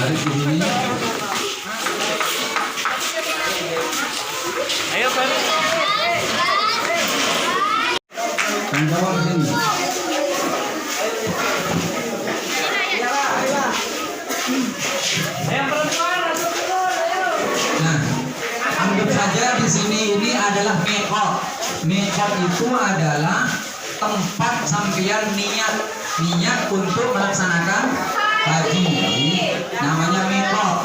baris di sini. Ayo baris. Yang bawah ke sini. Nah, anggap saja di sini ini adalah miqat. Miqat itu adalah tempat sampeyan niat untuk melaksanakan haji. Namanya miqat.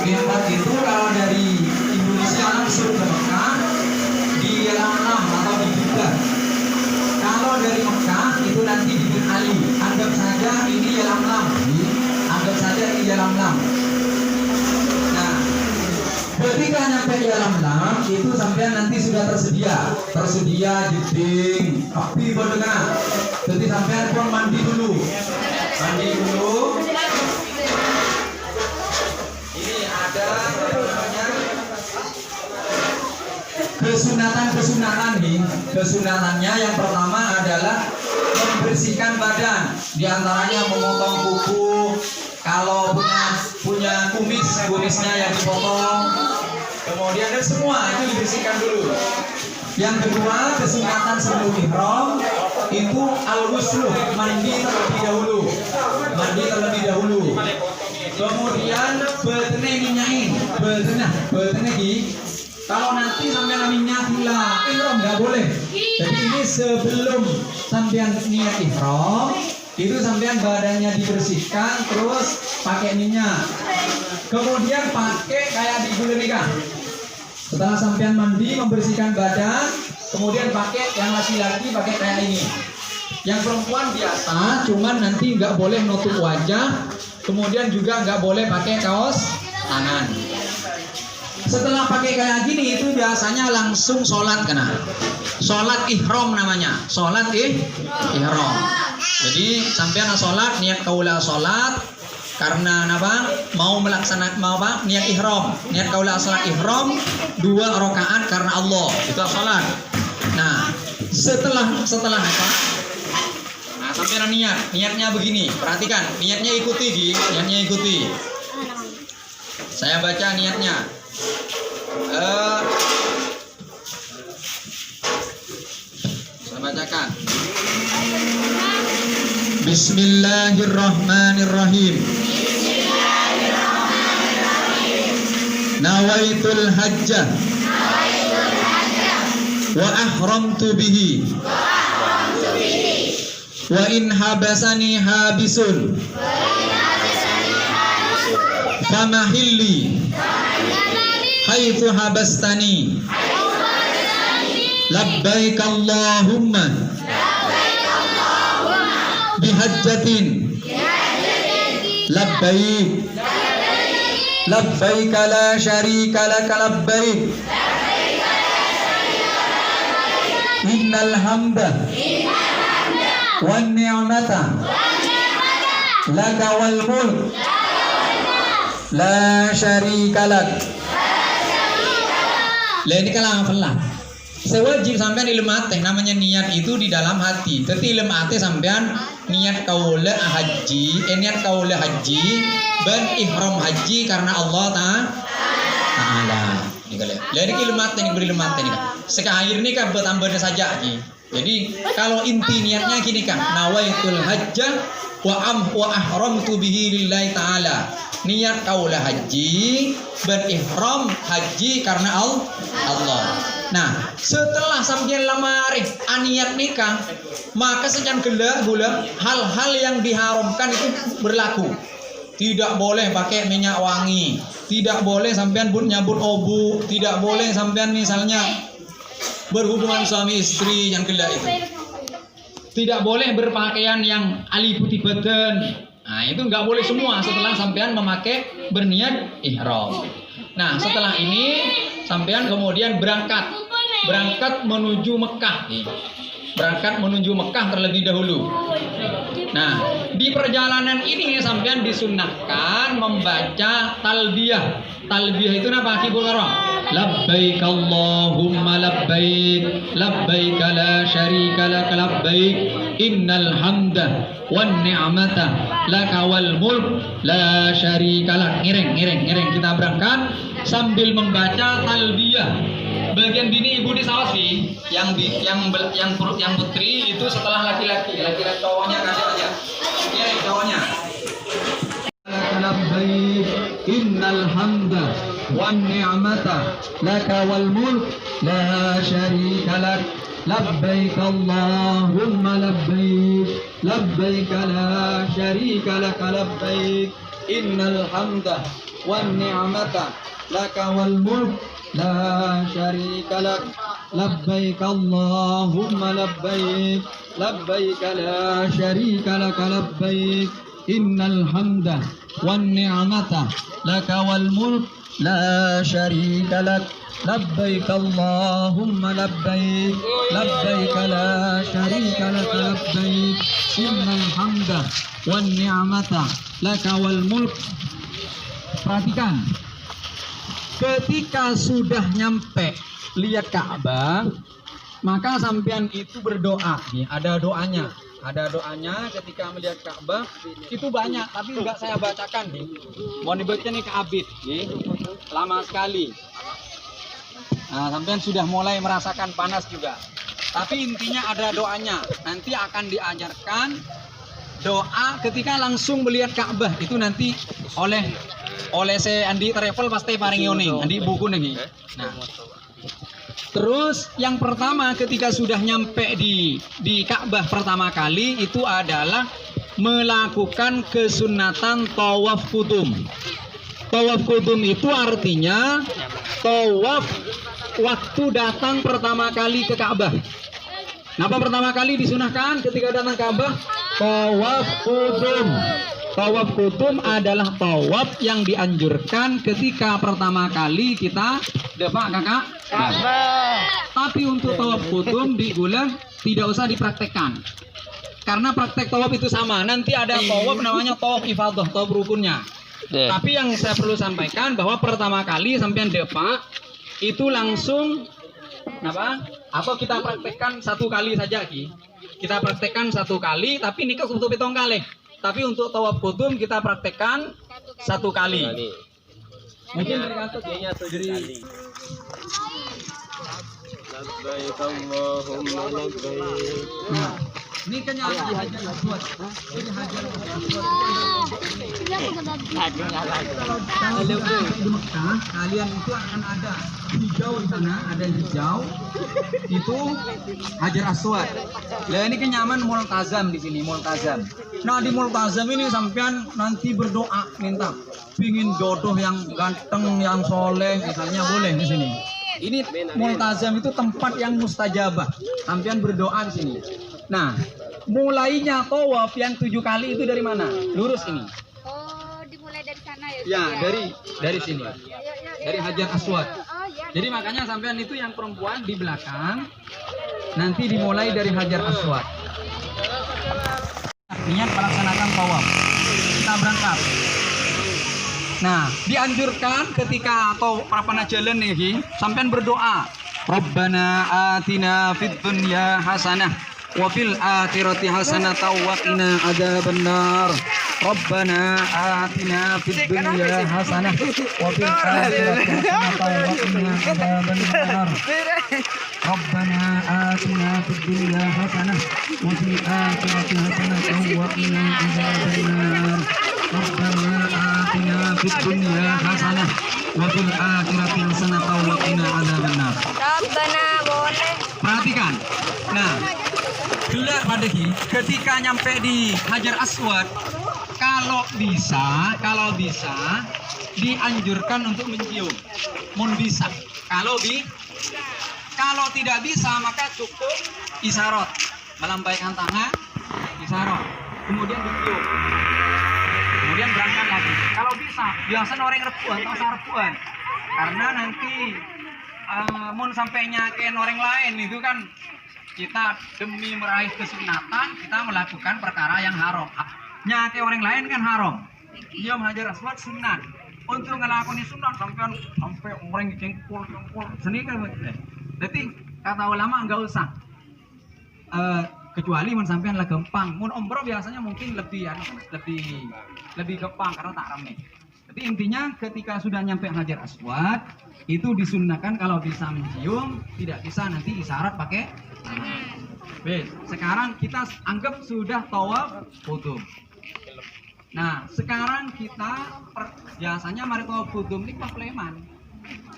Miqat itu kalau dari Indonesia langsung ke Mekah di Yalamlam atau di Jeddah. Kalau dari Mekah itu nanti di Bin Ali. Anggap saja ini Yalamlam. Anggap saja ini Yalamlam. Nah, ketika nyampe Yalamlam itu sampean nanti sudah tersedia jeding, api berdengar. Jadi sampean pun mandi dulu. Ini ada namanya kesunatan nih. Kesunatannya yang pertama adalah membersihkan badan. Di antaranya memotong kuku. Kalau punya kumisnya yang dipotong. Kemudian dan semua itu dibersihkan dulu. Yang kedua, kesunatan sebelum ihram itu al-ghuslu, mandi terlebih dahulu. Kemudian betene minyain, betene di. Kalau nanti sampai minyak gula, ihram nggak boleh. Jadi ini sebelum sampean niat ihram, itu sampean badannya dibersihkan, terus pakai minyak. Kemudian pakai kayak di bulan nikah. Setelah sampean mandi membersihkan badan, kemudian pakai yang laki-laki pakai kayak ini. Yang perempuan biasa, cuman nanti nggak boleh nutup wajah, kemudian juga nggak boleh pakai kaos tangan. Setelah pakai kayak gini itu biasanya langsung sholat kena. Sholat ihram namanya. Sholat ihram. Jadi sampean sholat niat kaula sholat karena apa? Mau niat ihram. Niat kaula sholat ihram 2 rakaat karena Allah. Itu sholat. Nah, setelah apa? Nah, sampean niatnya begini. Perhatikan, niatnya ikuti. Saya baca niatnya. Saya bacakan. Bismillahirrahmanirrahim. Nawaitul hajjah wa ahramtu bihi wa in habasani habisun famahilli haitsu habastani labbaik Allahumma bihajjatin labbaik labbaik la syarika lak labbaik innal hamda wan ni'mata laka wal mulk la syarika lak. Lah ini kalau hafal lah. Sewajib sampean ilmu hati, namanya niat itu di dalam hati. Jadi ilmu hati sampean niat kaula haji, niat kaula haji ben ihram haji karena Allah Ta'ala. Lah ini ilmu hati, ini beri ilmu hati nih. Sekarang ini kan bertambahnya saja nih. Jadi kalau inti niatnya gini kan, nawaitul hajjah wa ahramtu bihi lillahi ta'ala. Niat kaula haji berihram haji karena Allah. Nah, setelah sampeyan lamari aniat nikah, maka sekian gula hal-hal yang diharamkan itu berlaku. Tidak boleh pakai minyak wangi, tidak boleh sampean nyabut obu, tidak boleh sampean misalnya berhubungan suami istri yang gelap itu. Tidak boleh berpakaian yang aliputi badan. Nah, itu nggak boleh semua setelah sampean memakai berniat ihram. Nah, setelah ini sampean kemudian berangkat menuju Mekah. Berangkat menuju Mekah terlebih dahulu. Nah, di perjalanan ini sampean disunnahkan membaca talbiyah. Talbiyah itu apa? Kibul Haram. labbaik Allahumma labbaik, labbaik la syarika lak labbaik, innal hamda wan ni'mata laka wal mulk la syarika lak. Ngiring kita berangkat sambil membaca talbiyah. Bagian bini ibu di sawah sih, yang putri itu setelah laki-laki cowoknya kasih aja. Ngiring cowoknya. Labbaik innal hamda wan ni'mata laka wal mulk la syarika lak labbaik Allahumma labbaik labbaik la syarika lak labbaik innal hamda wan ni'mata laka wal mulk la syarika lak labbaik Allahumma labbaik labbaik la syarika lak labbaik innal hamda wan ni'mata laka wal mulk la syarika lak labbaik Allahumma labbaik labbaik la syarika lak labbaik innal hamda wan ni'mata laka wal mulk. Perhatikan, ketika sudah nyampe lihat Ka'bah, maka sampean itu berdoa. Nih, ada doanya ketika melihat Ka'bah itu banyak, tapi enggak saya bacakan nih. Mau dibaca nih ke Abid, nih. Lama sekali. Nah, sampean sudah mulai merasakan panas juga. Tapi intinya ada doanya. Nanti akan diajarkan doa ketika langsung melihat Ka'bah. Itu nanti oleh saya Andi Travel pasti paring yoning, Andi buku nih. Nah, terus yang pertama ketika sudah nyampe di Ka'bah pertama kali itu adalah melakukan kesunatan tawaf qudum. Tawaf qudum itu artinya tawaf waktu datang pertama kali ke Ka'bah. Kenapa pertama kali disunahkan ketika datang Ka'bah? Tawaf qudum. Tawaf qudum adalah tawaf yang dianjurkan ketika pertama kali kita depak kakak Ka'bah. Tapi untuk tawaf qudum di bulan tidak usah dipraktekkan. Karena praktek tawaf itu sama. Nanti ada tawaf namanya tawaf ifadah, tawaf rukunnya. Tapi yang saya perlu sampaikan bahwa pertama kali sampean depak itu langsung apa? Atau kita praktekkan satu kali saja Ki. Kita praktekkan satu kali, tapi nikah untuk pitong kali. Tapi untuk tawaf qudum kita praktekkan satu kali. Mungkin dari kantor kayaknya atau dari labbaik Allahumma labbaik. Nah, ini kan yang dihajar Aswad. Ini hajar Kalau di Mekah, kalian itu akan ada hijau di sana, ada hijau. Itu Hajar Aswad. Lah ini kenyaman multazam di sini, multazam. Nah, di multazam ini sampean nanti berdoa minta pingin jodoh yang ganteng, yang soleh, misalnya boleh di sini. Ini multazam itu tempat yang mustajabah. Sampean berdoa di sini. Nah, mulainya tawaf yang 7 kali itu dari mana? Lurus ini. Oh, dimulai dari sana ya? Ya, dari sini. Dari Hajar Aswad. Jadi makanya sampean itu yang perempuan di belakang nanti dimulai dari Hajar Aswad. Niat melaksanakan tawaf. Kita berangkat. Nah, dianjurkan ketika atau para jalan nih, sampean berdoa. Rabbana atina fid dunya hasanah wa fil akhirati hasanatan wa qina adzabannar. Rabbana atina fid dunya hasanah wa fil akhirati hasanatan wa qina adzabannar. Rabbana atina fid dunya hasanah wa fil akhirati hasanatan wa qina adzabannar. Rabbana atina fid dunya hasanah wa fil akhirati hasanatan wa qina adzabannar. Rabbana boleh. Perhatikan. Nah, gelar pada ketika nyampe di Hajar Aswad, kalau bisa dianjurkan untuk mencium. Mun bisa. Kalau tidak bisa maka cukup isyarat, melambaikan tangan, isyarat, kemudian dicium. Kemudian berangkat lagi. Kalau bisa, biasa orang rebuan atau sarbuan. Karena nanti mun sampainya ke orang lain itu kan kita demi meraih kesunatan kita melakukan perkara yang haram. Nyake orang lain kan haram. Dia Hajar Aswad sunat. untuk ngelakoni sunat sampai orang jengkol seni kan. Jadi kata ulama nggak usah. Kecuali mun sampean lah gampang. Mun umroh biasanya mungkin lebih gampang karena tak rame. Tapi intinya ketika sudah nyampe Hajar Aswad itu disunahkan kalau bisa mencium, tidak bisa nanti isyarat pakai tangan. Baik, sekarang kita anggap sudah tawaf kudum. Nah, sekarang kita biasanya mari tawaf kudum ini ke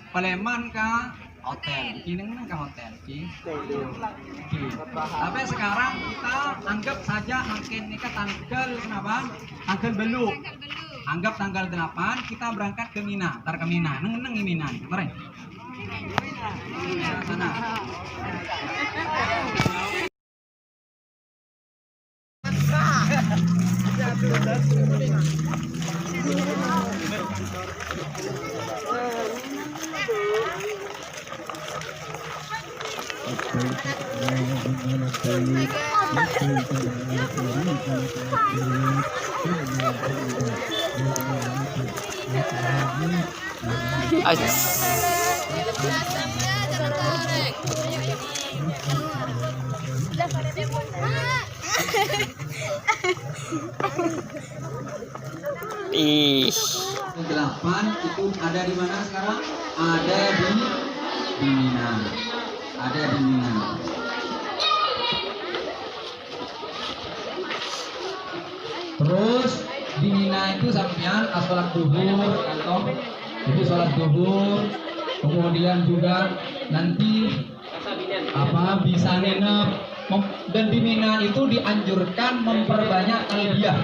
Paleman ke hotel. Ini ke hotel. Tapi sekarang kita anggap saja mungkin ini ke tanggal kenapa? Tanggal belum. Anggap tanggal 8 kita berangkat ke Mina, tar ke Mina, neng Mina, mari. Sana. Ih. 8 itu ada di mana sekarang? Ada di Mina. Ada di Mina. Terus di Mina itu sampean sholat duhur atau itu sholat duhur, kemudian juga nanti bisa nginep. Dan di Mina itu dianjurkan memperbanyak talbiyah.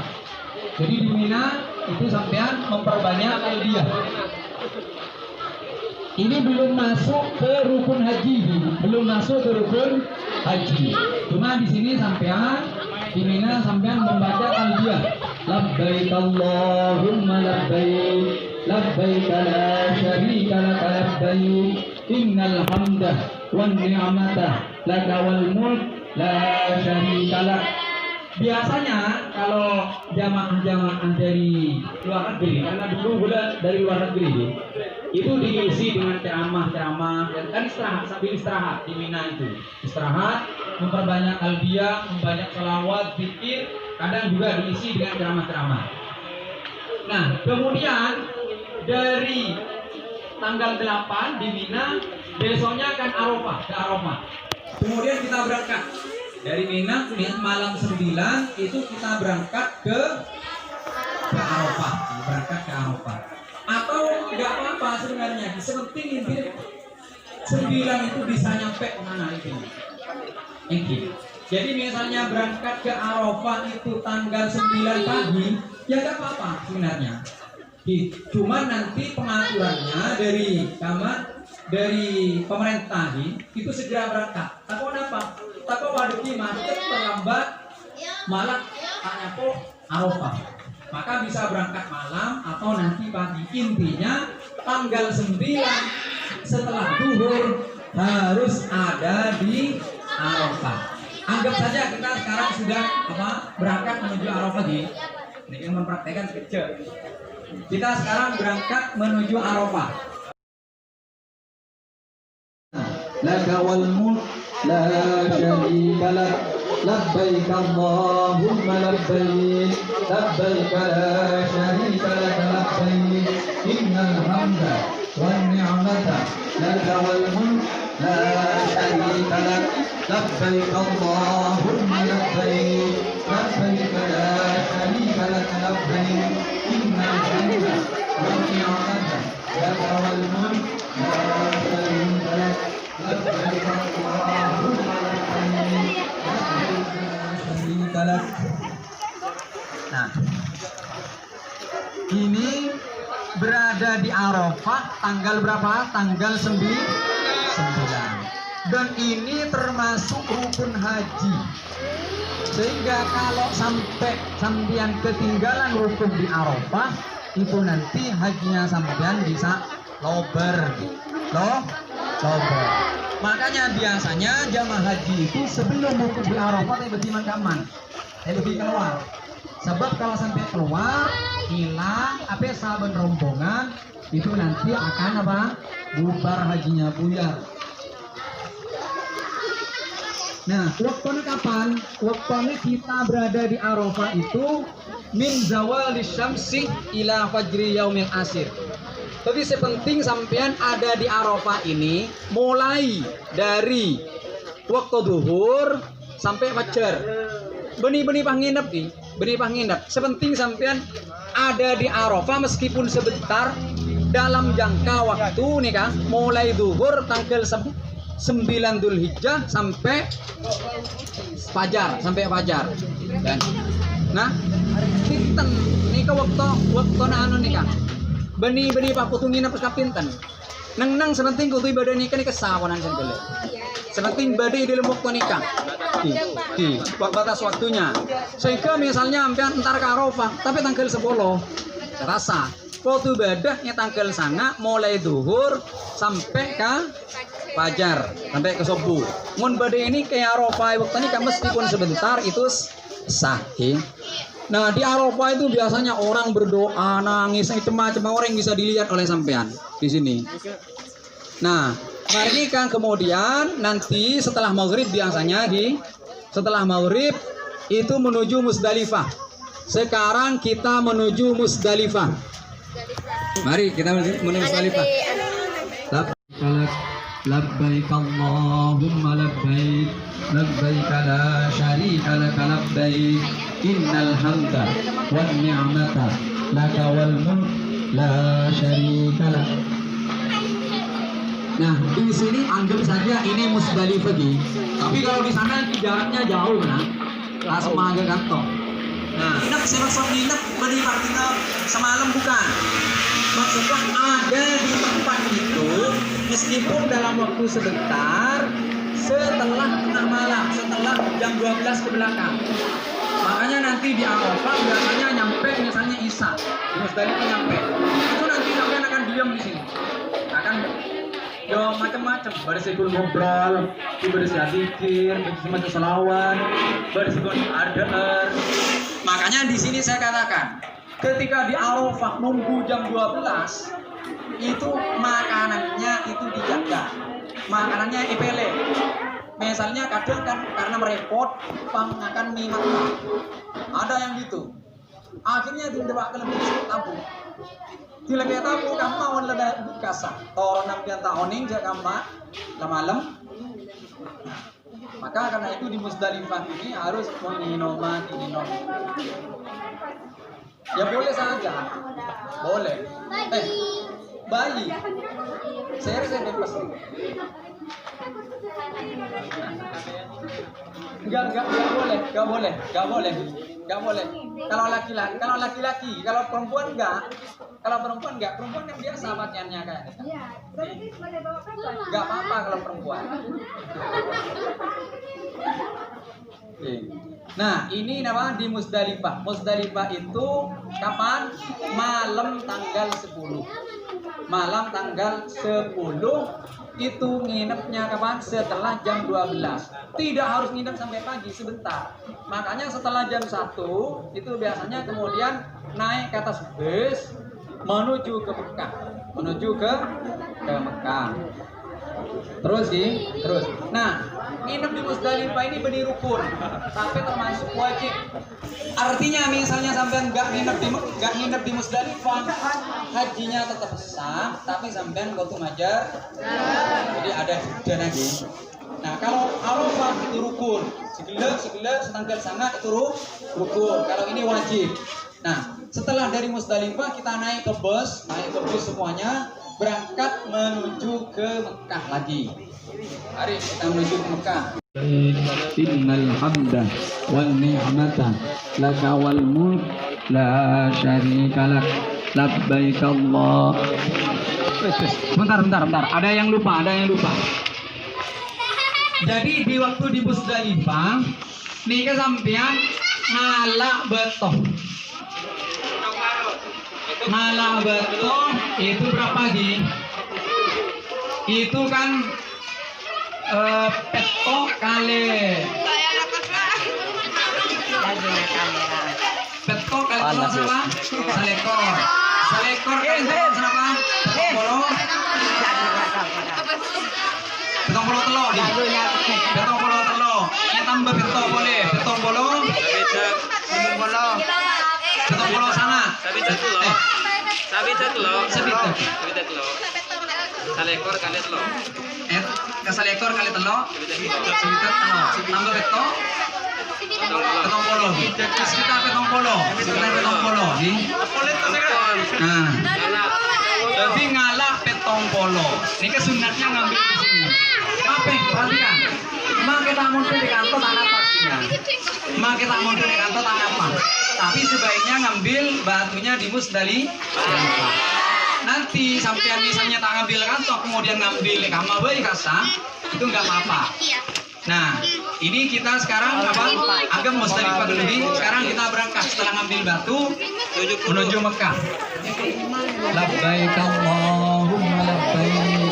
Jadi di Mina itu sampean memperbanyak talbiyah. Ini belum masuk ke rukun haji, Cuma di sini sampean di Mina sampean membaca talbiyah. Labbaik Allahumma labbaik, labbaik la syarika laka labbaik, innal hamda wan ni'mata laka wal mulk la syarika lak. Biasanya kalau jamaah-jamaah dari luar negeri, karena dulu dari luar negeri itu diisi dengan ceramah-ceramah dan kan istirahat, sambil istirahat di Mina itu istirahat, memperbanyak talbiyah, membanyak salawat, zikir, kadang juga diisi dengan ceramah-ceramah. Nah, kemudian dari tanggal 8 di Mina, besoknya akan ke Arafah. Kemudian kita berangkat dari Mina, malam 9 itu kita berangkat ke Arafah, Atau nggak apa-apa sebenarnya, sepenting ini 9 itu bisa nyampe kemana itu. Jadi misalnya berangkat ke Arafah itu tanggal 9 pagi, ya nggak apa-apa sebenarnya. Cuma nanti pengaturannya dari pemerintah itu segera berangkat. Takut apa? Takut waduh macet terlambat, malah tanya kok Arafah. Maka bisa berangkat malam atau nanti pagi. Intinya tanggal 9 setelah zuhur harus ada di Arafah. Anggap saja kita sekarang sudah berangkat menuju Arafah di. Ini mempraktekkan sekejap. Kita sekarang berangkat menuju Arafah. Laka wal mulk la syarika lak, labbaik Allahumma labbaik, labbaik la syarika lak labbaik, innal hamda wan ni'mata laka wal mulk la syarika lak, labbaik Allahumma labbaik, labbaik la syarika lak labbaik, innal hamda wan ni'mata laka wal mulk la syarika lak. Nah, ini berada di Arafah tanggal berapa? Tanggal 9. Dan ini termasuk rukun haji. Sehingga kalau sampean ketinggalan rukun di Arafah, itu nanti hajinya sampean bisa lober. Makanya biasanya jamaah haji itu sebelum wukuf di Arafah lebih makaman, lebih keluar. Sebab kalau sampai keluar hilang apa saben rombongan itu nanti akan apa? Bubar hajinya, buyar. Nah, waktunya kapan? Waktunya kita berada di Arafah itu min zawali syamsi ila fajri yaumil asyir. Tapi sepenting sampean ada di Arafah ini mulai dari waktu duhur sampai fajar. Benih-benih panginep nih, benih panginep. Sepenting sampean ada di Arafah meskipun sebentar dalam jangka waktu nih kan, mulai duhur tanggal 9 Dzulhijjah sampai fajar, Dan nah, pinten nika waktu anu nika. Benih-benih Pak Putu nginep ka pinten. Nang sepenting kudu ibadah nikah nika sawonan sendele. Sepenting badai di waktu nikah. Di batas waktunya. Sehingga misalnya ampean entar ke Arafah, tapi tanggal 10 terasa. Waktu ibadah tanggal 9 mulai duhur sampai ke fajar, sampai ke subuh. Mun badai ini ke Arafah waktu nikah meskipun sebentar itu sahih. Nah, di Arafah itu biasanya orang berdoa, nangis, macam-macam orang yang bisa dilihat oleh sampean di sini. Nah, mari kan kemudian nanti setelah maghrib biasanya setelah maghrib itu menuju Musdalifah. Sekarang kita menuju Musdalifah. Mari kita menuju Musdalifah. Labbaik Allahumma labbaik labbaik la syarika lak labbaik innal hamda wan ni'mata laka wal mulk la syarika lak. Nah, di sini anggap saja ini Musdalifah gitu. Tapi kalau di sana jaraknya jauh kan. Langsung agak kantor. Nah, nginep maksud nginep beri artinya semalam bukan. Maksudnya ada di tempat itu meskipun dalam waktu sebentar setelah tengah malam, setelah jam 12 ke belakang. Makanya nanti di Arafah biasanya nyampe misalnya Isya, di Musdalifah nyampe. Itu nanti sampean akan diam di sini. Akan macam-macam, bersikul ngobrol, berisi zikir, berisi selawat, berisi adar. Makanya di sini saya katakan, ketika di Arafah nunggu jam 12, itu makanannya itu dijaga. Makanannya ipele. Misalnya kadang kan karena merepot, makan mie matang. Ada yang gitu. Akhirnya tidak lebih tabu. Tidak lebih tabu kamu mau lada kasar. Toron nampian tahoning jak kamma malam. Maka karena itu di Musdalifah ini harus minum. Ya boleh saja, boleh. Bayi, saya bebas. Enggak boleh. Kalau laki-laki, kalau perempuan enggak. Perempuan kan biasa pakaiannya kayak gitu. Iya, berarti boleh bawa perempuan. Enggak apa-apa kalau perempuan. Nah, ini nama di Musdalifah. Musdalifah itu kapan? Malam tanggal 10. Malam tanggal 10 itu nginepnya kapan? Setelah jam 12. Tidak harus nginep sampai pagi, sebentar. Makanya setelah jam 1 itu biasanya kemudian naik ke atas bus menuju ke Mekah. Terus. Nah, nginep di Musdalifah ini benih rukun, tapi termasuk wajib. Artinya misalnya sampean nggak nginep di Musdalifah, hajinya tetap sah, tapi sampean waktu ngajar, jadi ada dana gitu. Nah, kalau Arafah itu rukun, segala setanggal sangat itu rukun. Kalau ini wajib. Nah, setelah dari Musdalifah kita naik ke bus semuanya berangkat menuju ke Mekah lagi. Mari kita menuju ke Mekah. Innal hamda wan ni'mata laka wal mulk la syarika lak labbaik Allah. Bentar. Ada yang lupa. Jadi di waktu di Musdalifah nih sampean ngalak betoh. Ngalak betoh itu berapa Gi? Itu kan petok kali telur siapa? Selekor. Selekor kali telur siapa? Petong polo telur di. Petong polo telur. Ini tambah petong boleh. Petong polo. Petong polo sana. Sebitak. Salekor kali telur. Keselekor kali telur. Sebitak telur. Tambah petong. Petong polo. Sekitar petong polo. Sekitar petong polo. Nah. Jadi ngalah petong polo. Ini kesunatnya ngambil di sini. Apa? Perhatikan. Mak kita mundur di kantor tangan pastinya. Mak kita mundur di kantor tangan apa? Tapi sebaiknya ngambil batunya di Musdalifah. Nanti sampai misalnya tak ngambil kantor kemudian ngambil di kamar bayi kasar itu nggak apa-apa. Nah, ini kita sekarang apa? Agak Musdalifah dulu nih. Sekarang kita berangkat setelah ngambil batu menuju Mekah. Labbaik Allahumma labbaik.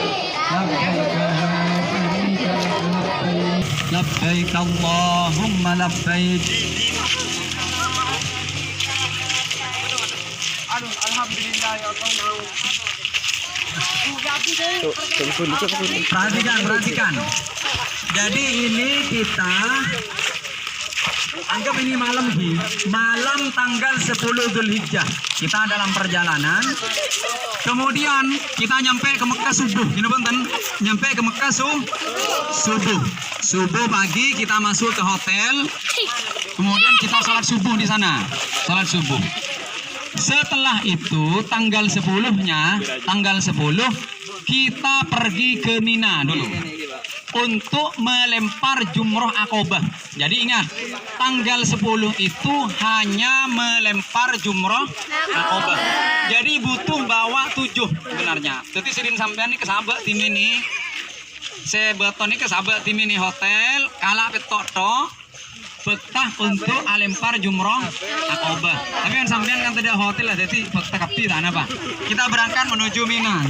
Labbaik Allahumma labbaik. Alhamdulillah ya Allah. Perhatikan. Jadi ini kita anggap ini malam tanggal 10 Dzulhijjah. Kita dalam perjalanan. Kemudian kita nyampe ke Mekah subuh. Ini benten, nyampe ke Mekah subuh. Subuh pagi kita masuk ke hotel. Kemudian kita sholat subuh di sana. Sholat subuh. Setelah itu tanggal 10-nya, tanggal 10 kita pergi ke Mina dulu untuk melempar jumroh akobah. Jadi ingat, tanggal 10 itu hanya melempar jumroh akobah. Jadi butuh bawa 7 sebenarnya. Jadi sering sampean ini kesabak tim ini. Sebeton ini kesabak tim ini hotel, kalah petok tok. Betah untuk alempar jumroh akobah. Tapi kan sampean kan tidak hotel lah, jadi betah kapi tanah apa. Kita berangkat menuju Mina.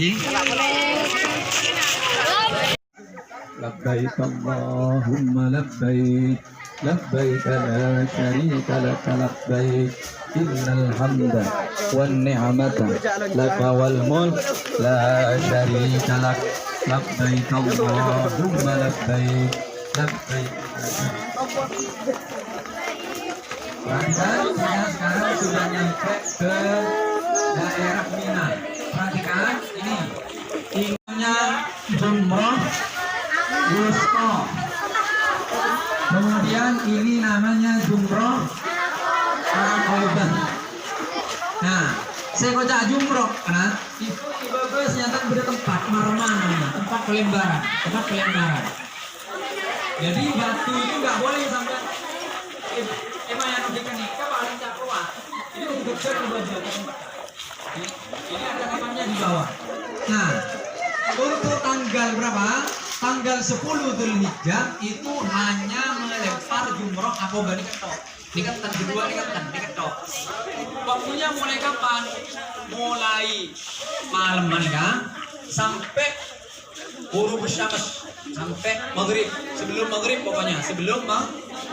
Labbaik Allahumma labbaik. Labbaik la syarika lak labbaik. Innal hamda wan ni'mata laka wal mulk la syarika lak. Labbaik Allahumma labbaik. Labbaik. Perhatikan, saya sekarang sudah nyampe ke daerah Mina. Perhatikan, ini namanya jumroh wusta. Kemudian ini namanya jumroh akobah. Nah, saya kocak jumroh karena itu ibadah ternyata beda tempat marmana, tempat pelembaran. Jadi batu itu nggak boleh sampai emang yang udah nikah paling cakwa. Ini untuk ini ada namanya di bawah. Nah, untuk tanggal berapa? Tanggal 10 Dzulhijjah itu hanya melempar jumroh akobah ini ketok. Nikatan kedua ketok. Waktunya mulai kapan? Mulai malam kan sampai huruf syams sampai maghrib. Sebelum maghrib pokoknya sebelum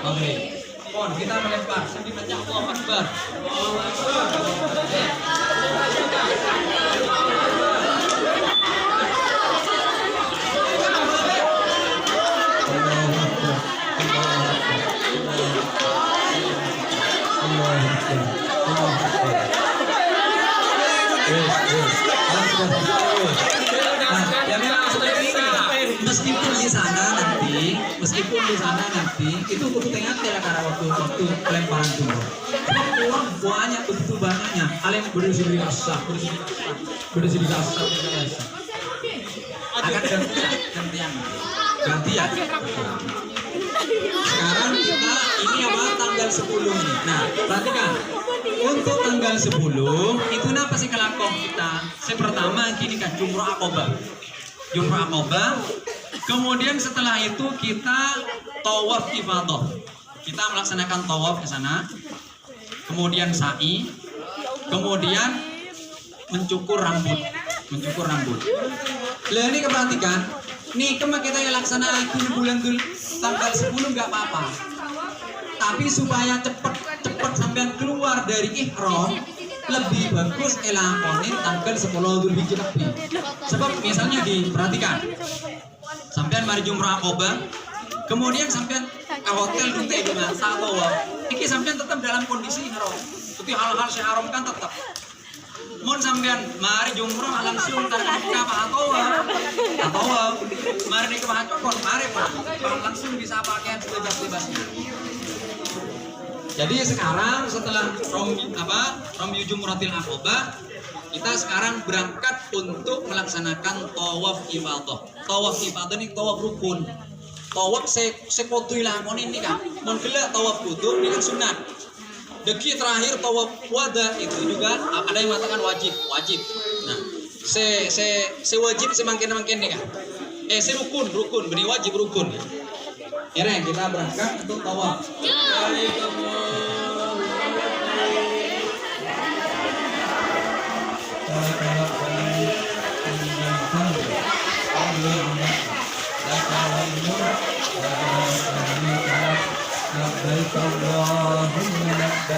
maghrib. Pon kita melempar sambil baca Allahu Akbar. Allahu Meskipun di sana nanti itu kudu tengah ya karena waktu pelemparan jumroh. Uang banyak begitu banyaknya. Kalian berdiri asap. Akan gantian. Sekarang kita ini apa tanggal 10 ini. Nah, perhatikan. Untuk tanggal 10 itu apa sih kelakon kita? Pertama gini kan jumroh akobah. Kemudian setelah itu kita tawaf ifadah. Kita melaksanakan tawaf ke sana. Kemudian sa'i. Kemudian mencukur rambut. Lah ini keperhatikan. Nih kema kita yang laksanakan bulan tanggal 10 nggak apa-apa. Tapi supaya cepat sampean keluar keluar dari ihram lebih bagus elakonin tanggal 10 Dzulhijjah lebih. Sebab misalnya diperhatikan, sampean mari jumrah Aqabah, kemudian sampean ke hotel dulu di masa atau iki sampean tetap dalam kondisi ihram. Tapi hal-hal yang haramkan tetap. Mun sampean mari jumrah langsung tanpa apa atau mari ke Maha Cokon, mari Pak, langsung bisa pakaian sebebas-bebasnya. Jadi sekarang setelah Ramyu Jumratil Aqabah, kita sekarang berangkat untuk melaksanakan tawaf ifadah. Tawaf ifadah ini tawaf rukun. Tawaf sekotu ilakon ini kan. Mun gelak tawaf kudu ini kan sunat. Deki terakhir tawaf wada itu juga ada yang mengatakan wajib. Nah, wajib semangkin nih kan. Rukun, beri wajib rukun. Akhirnya kita berangkat untuk tawaf. لبيك اللهم لبيك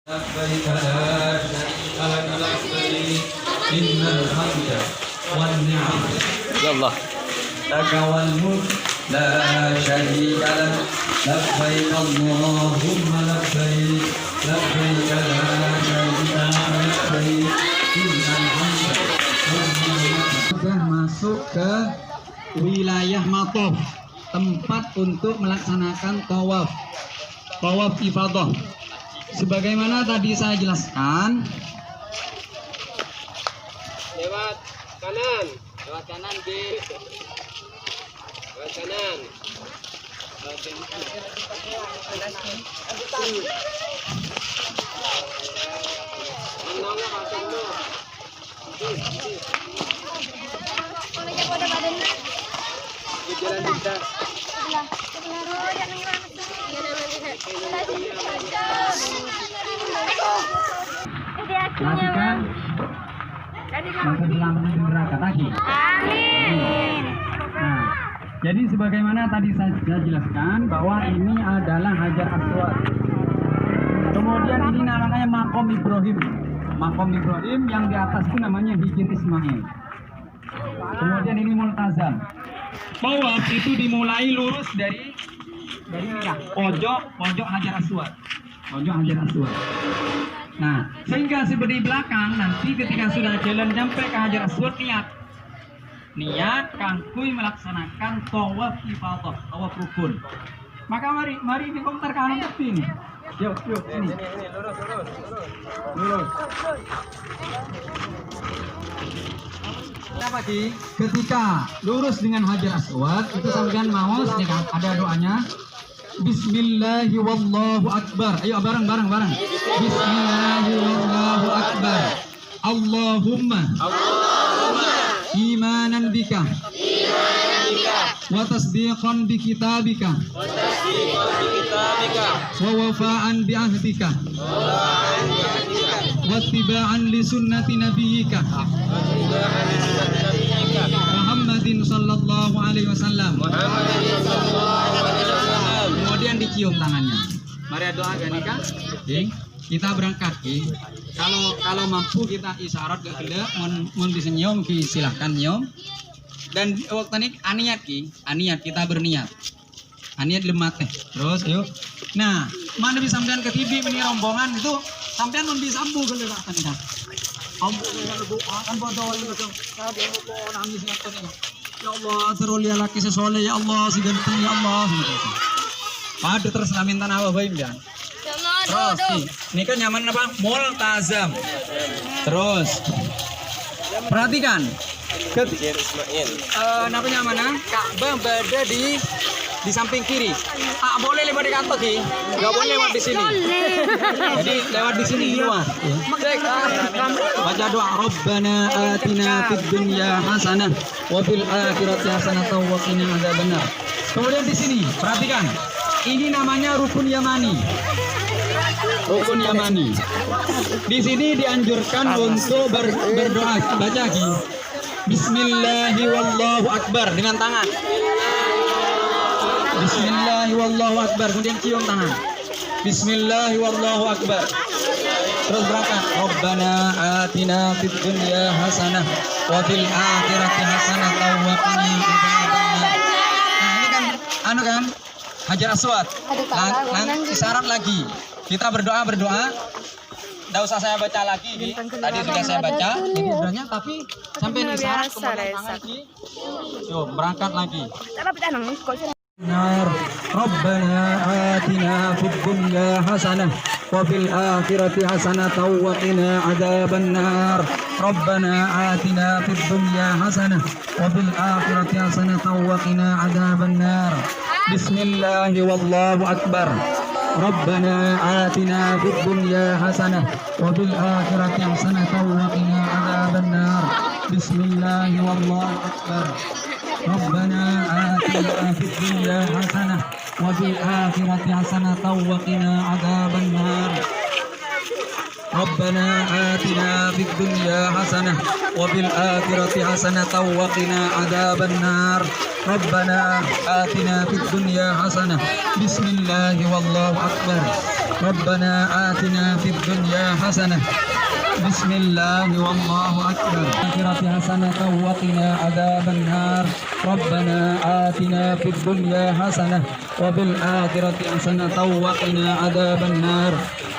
لبيك لا شريك لك لبيك إن الحمد والنعمة يلا لك والملك لا شريك لك لبيك اللهم لبيك لبيك لا شريك لك لبيك إن الحمد والنعمة. Sudah masuk ke wilayah Matof, tempat untuk melaksanakan tawaf ifadah. Sebagaimana tadi saya jelaskan, lewat kanan di lewat kanan. perhatikan yang kebilang neraka tadi. Amin. Nah, jadi sebagaimana tadi saya jelaskan bahwa ini adalah Hajar Aswad. Kemudian ini namanya Makom Ibrahim. Makom Ibrahim yang di atas itu namanya Hijr Ismail. Kemudian ini Multazam. Tawaf itu dimulai lurus dari pojok Hajar Aswad. Nah, sehingga seperti belakang nanti ketika sudah jalan sampai ke Hajar Aswad niat kangkui melaksanakan tawaf ifadah, tawaf rukun. Maka mari di komentar kanan tepi ini. Yuk ini. Lurus. Pagi ketika lurus dengan Hajar Aswad itu sampean mau sedekah, ada doanya. Bismillahi wallahu akbar. Ayo bareng. Bismillahi wallahu akbar. Allahumma imanan bika wa tasdiqan bi kitabika wa wafa'an bi ahdika wa ittiba'an li sunnati nabiyyika Muhammadin sallallahu alaihi wasallam. Kemudian dicium tangannya. Mari doa ganika. Kita berangkat ki. Kalau mampu kita isyarat gak gelek mun bisa nyium ki silahkan nyium. Dan waktu ini aniat kita berniat. Aniat lemat teh. Terus yuk. Nah, mana bisa sampean ke TV ini rombongan itu sampean mun bisa ambu gelek kan dah. Ambu akan bodoh itu. Nangis ngaten ya. Ya Allah, terulia laki sesoleh ya Allah, si ganteng ya Allah. Padu terus minta apa baik kan? Terus ini kan nyaman apa? Multazam. Terus perhatikan. Namanya mana? Ka'bah berada di samping kiri. Boleh lewat di kantor ki, nggak boleh lewat di sini. Jadi lewat di sini luar. Baca doa Rabbana atina fid dunya hasanah wa fil akhirati hasanah wa qina adzabannar. Kemudian di sini perhatikan. Ini namanya rukun Yamani. Di sini dianjurkan untuk berdoa. Baca lagi. Bismillahi wallahu akbar dengan tangan. Bismillahi wallahu akbar. Kemudian cium tangan. Bismillahi wallahu akbar. Terus berangkat. Rabbana atina fid dunya hasanah wa fil akhirati hasanah wa qina adzabannar. Nah, ini kan anu kan Hajar Aswad. Isyarat lagi. Kita berdoa. Tidak usah saya baca lagi, Gi. Tadi sudah saya baca, ini doanya, tapi sampai isyarat kemudian tangan, Gi. Yuk, berangkat lagi. Rabbana atina fid dunya hasanah wa fil akhirati hasanah wa qina adzabannar. Rabbana atina fid dunya hasanah wa fil akhirati hasanah wa qina adzabannar. Bismillahi wallahu akbar. ربنا آتنا في الدنيا حسنة وفي الآخرة حسنة وقنا عذاب النار بسم الله والله أكبر ربنا آتنا في الدنيا حسنة وفي الآخرة حسنة وقنا عذاب النار ربنا آتنا في الدنيا حسنة وفي الآخرة حسنة وقنا عذاب النار ربنا آتنا في الدنيا حسنة بسم الله والله أكبر ربنا آتنا في الدنيا حسنة بسم الله والله أكبر الآخرة حسنة وقنا عذاب النار ربنا آتنا في الدنيا حسنة وفي الآخرة حسنة وقنا عذاب النار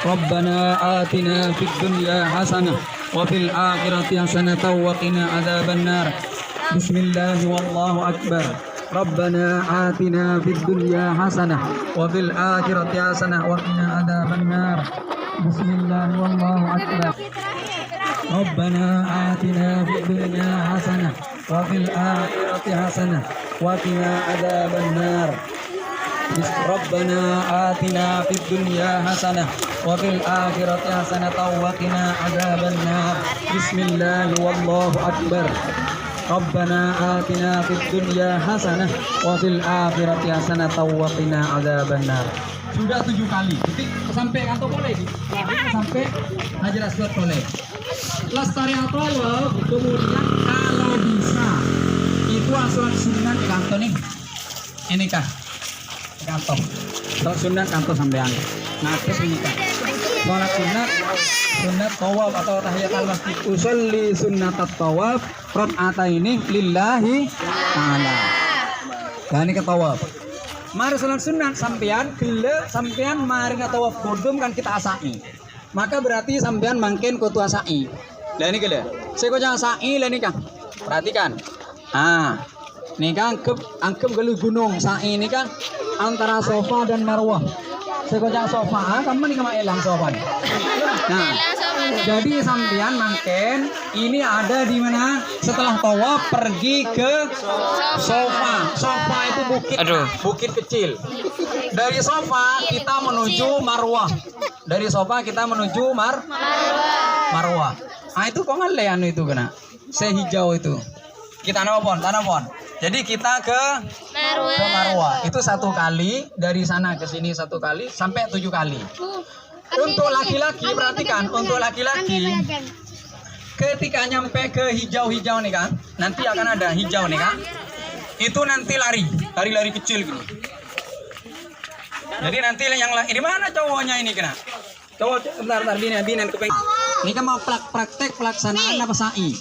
ربنا آتنا في الدنيا حسنة وفي الآخرة حسنة وقنا عذاب النار بسم الله والله أكبر ربنا آتنا في الدنيا حسنة وفي الآخرة حسنة وقنا عذاب النار بسم الله والله أكبر ربنا آتنا في الدنيا حسنة وفي الآخرة حسنة وقنا عذاب النار ربنا آتنا في الدنيا حسنة وفي الآخرة حسنة وقنا عذاب النار بسم الله والله أكبر ربنا آتنا في الدنيا حسنة وفي الآخرة حسنة وقنا عذاب النار. Sudah 7 kali. Titik sampai kantor boleh. Sampai Hajar Aswad boleh. Lestari atau kemudian kalau bisa itu sholat sunat di kantor nih. Ini kah? Kantor. Sholat sunat kantor sampean. Nah, terus ini kah? Sholat sunat tawaf atau tahiyatul masjid. Usolli sunnatat tawaf ini lillahi ta'ala. Dan ini ke tawaf. Mari sholat sunat sampean gele sampean mari ke tawaf kudum kan kita asai. Maka berarti sampean mangkin kutu asai. Lah ini gele. Saya kok jangan asai lah ini kan. Perhatikan. Ini kan angkep gelu gunung sai ini kan antara sofa dan marwah. Saya kok jangan sofa, kamu nih kemana elang sofa. Nah, jadi sampean mangken ini ada di mana? Setelah tawaf pergi ke sofa. Sofa itu bukit kecil. Dari sofa kita menuju marwah. Dari sofa kita menuju marwah. Ah itu kok ngalean itu kena. Sehijau itu. Kita tanam pohon. Jadi kita ke marwah. Itu 1 kali dari sana ke sini 1 kali sampai 7 kali. Untuk laki-laki perhatikan, untuk laki-laki ketika nyampe ke hijau-hijau nih kan, nanti akan ada hijau nih kan. Itu nanti lari kecil gitu. Jadi nanti yang ini mana cowoknya ini kena? Cowok bentar binan kepengen. Ini kan mau praktek pelaksanaan apa sa'i.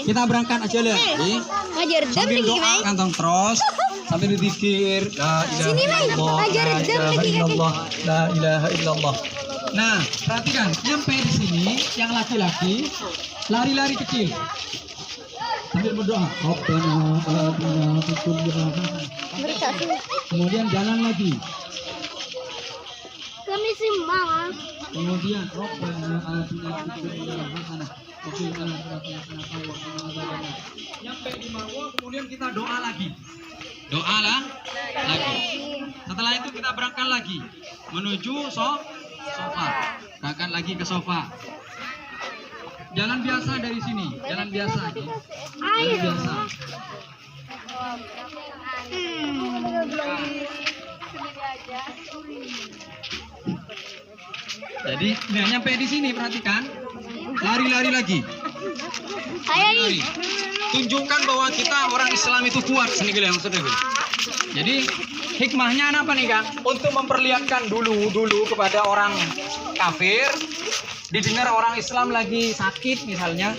Kita berangkat aja lah. Sambil doa kantong terus sambil berzikir la ilaha illallah. Nah, perhatikan, nyampe di sini yang laki-laki lari kecil. Sambil berdoa. Rabbana atina fid dunya hasanah. Kemudian jalan lagi. Kami semua. Kemudian Rabbana atina fid dunya hasanah wa fil akhirati hasanah wa qina adzabannar. Nyampe di marwah kemudian kita doa lagi. Setelah itu kita berangkat lagi menuju sofa. Berangkat lagi ke sofa. Jalan biasa dari sini, jalan biasa. Jalan biasa. Jadi, nah, nyampe di sini perhatikan, lari lagi. Lari. Tunjukkan bahwa kita orang Islam itu kuat, sini yang maksudnya. Jadi hikmahnya apa nih Kang? Untuk memperlihatkan dulu kepada orang kafir didengar orang Islam lagi sakit misalnya,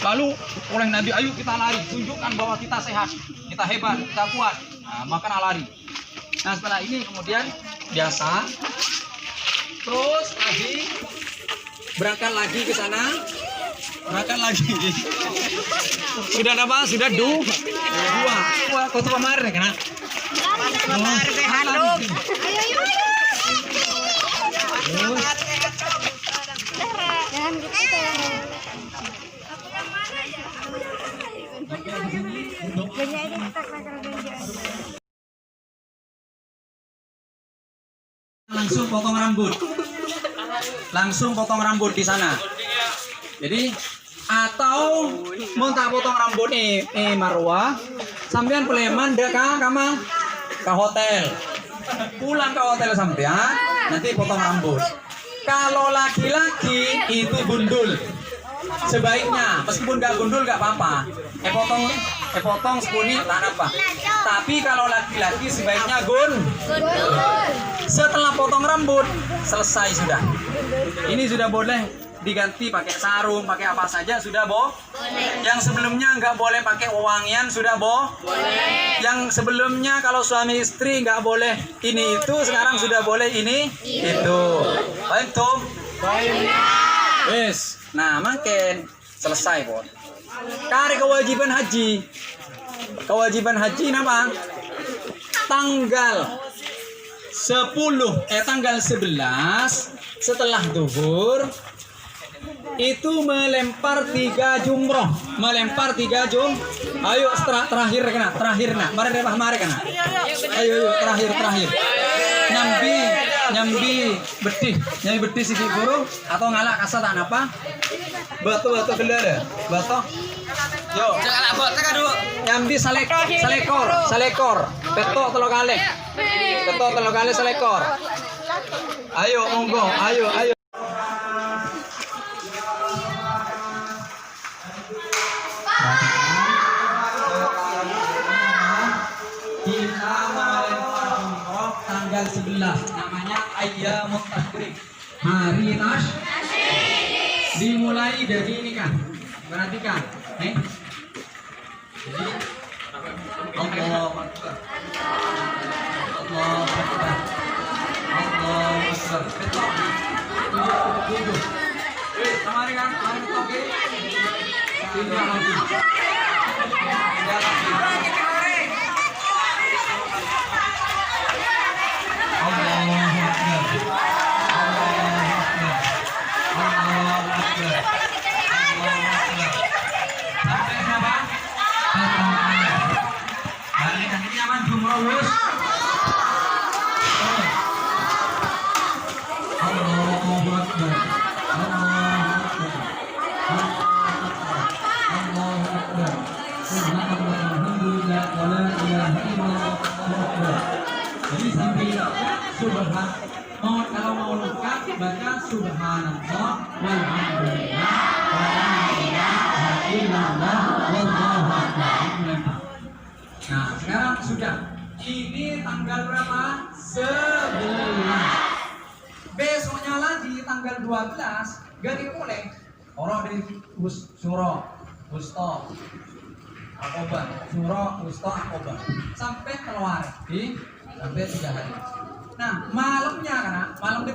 lalu oleh Nabi, ayo kita lari, tunjukkan bahwa kita sehat, kita hebat, kita kuat. Nah, maka lari. Nah, setelah ini kemudian biasa, terus lagi berangkat lagi ke sana, berangkat lagi. Sudah ada apa? Sudah dua. Kau tuh kemarin kan? Langsung potong rambut. Langsung potong rambut di sana. Jadi atau mau tak potong rambut Marwah, sampean Peleman dek kamang ke hotel. Pulang ke hotel sampean, nanti potong rambut. Kalau laki-laki itu gundul. Sebaiknya, meskipun nggak gundul nggak apa-apa. Potong sepuni tak apa. Tapi kalau laki-laki sebaiknya gundul. Setelah potong rambut selesai sudah. Ini sudah boleh diganti pakai sarung, pakai apa saja sudah boleh. Yang sebelumnya nggak boleh pakai wewangian sudah boleh. Yang sebelumnya kalau suami istri nggak boleh ini itu, sekarang sudah boleh ini itu. Baik Tom. Yes. Nah makin selesai bon. Kari kewajiban haji. Kewajiban haji apa? Tanggal 11 setelah duhur itu melempar 3 jumroh, ayo terakhir nak mari kena ayo terakhir nyambi betih sikit guru atau ngalak kasar tak apa batu gelar batu yo nyambi salekor petok telo kali salekor ayo monggo ayo kita melempar jumroh tanggal 11 namanya Ayyamut Tashrik, hari tasyrik. Dimulai dari ini kan, perhatikan jadi Allahu Akbar betul kemarin kan oke tidak lagi Jadi sampai subhan, kalau mau lengkap baca subhanallah walhamdulillah wala ilaha illallah wallahu akbar. Nah sekarang sudah. Ini tanggal berapa? 11. Besoknya lagi tanggal 12 ganti mulai orang dari surah wusta akoba surah wusta akoba sampai keluar sampai 3 hari. Nah malamnya karena malam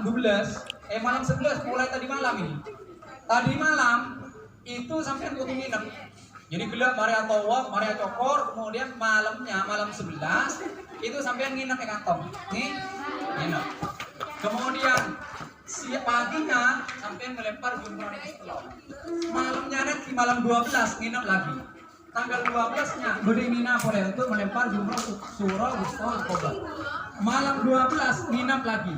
12 malam 11 mulai tadi malam ini. Tadi malam itu sampai kudu nginep. Jadi gelap Maria Tawaf, Maria Cokor, kemudian malamnya malam 11 itu sampai nginep di kantong. Nginep. Kemudian paginya sampai melempar jumroh istilah. Malamnya nanti malam 12 nginep lagi. Tanggal 12-nya Budi Mina boleh untuk melempar jumroh surah wusta akoba. Malam 12 nginep lagi.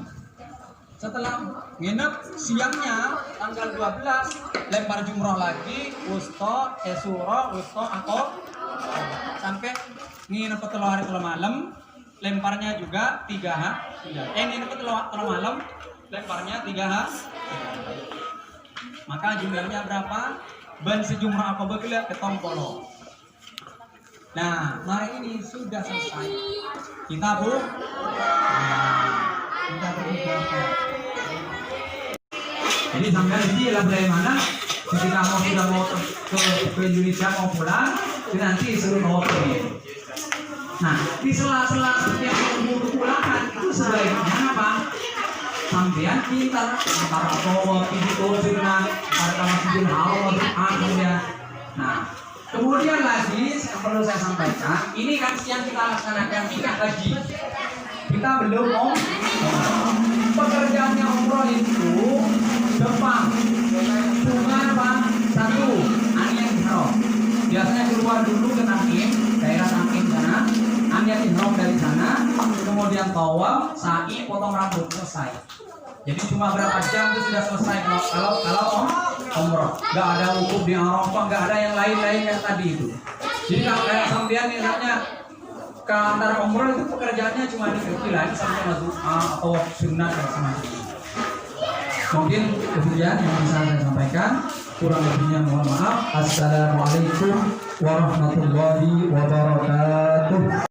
Setelah nginep siangnya tanggal 12 lempar jumroh lagi wusta surah wusta akoba sampai nginep telu hari telu malam lemparnya juga 3 hari. Nginep telu malam lemparnya 3 hari. Maka jumlahnya berapa? Ban sejumroh akoba gila ketompolo. Nah, hari ini sudah selesai. Kita kita berdoa. Jadi sampai ini adalah dari mana? Ketika sudah mau ke Indonesia mau pulang, nanti suruh bawa pergi. Nah, di sela-sela setiap mau pulangan itu sebaiknya apa? Sampean pintar antara bawa pintu sunnah, antara masjidil haram, kemudian. Nah, kemudian lagi yang perlu saya sampaikan, ini kan yang kita laksanakan nikah haji. Kita belum mau pekerjaannya umroh itu gampang. Cuma apa? Satu, aniat ihram. Biasanya keluar dulu ke Takim, daerah Takim sana. Aniat ihram dari sana, kemudian tawaf, sa'i, potong rambut, selesai. Jadi cuma berapa jam itu sudah selesai kalau umroh. Gak ada wukuf di Arafah, gak ada yang lain-lain yang tadi itu. Jadi kalau kayak sampean misalnya ke antara umroh itu pekerjaannya cuma di lagi sampai doa atau sunnah dan semacamnya. Mungkin demikian yang bisa saya sampaikan. Kurang lebihnya mohon maaf. Assalamualaikum warahmatullahi wabarakatuh.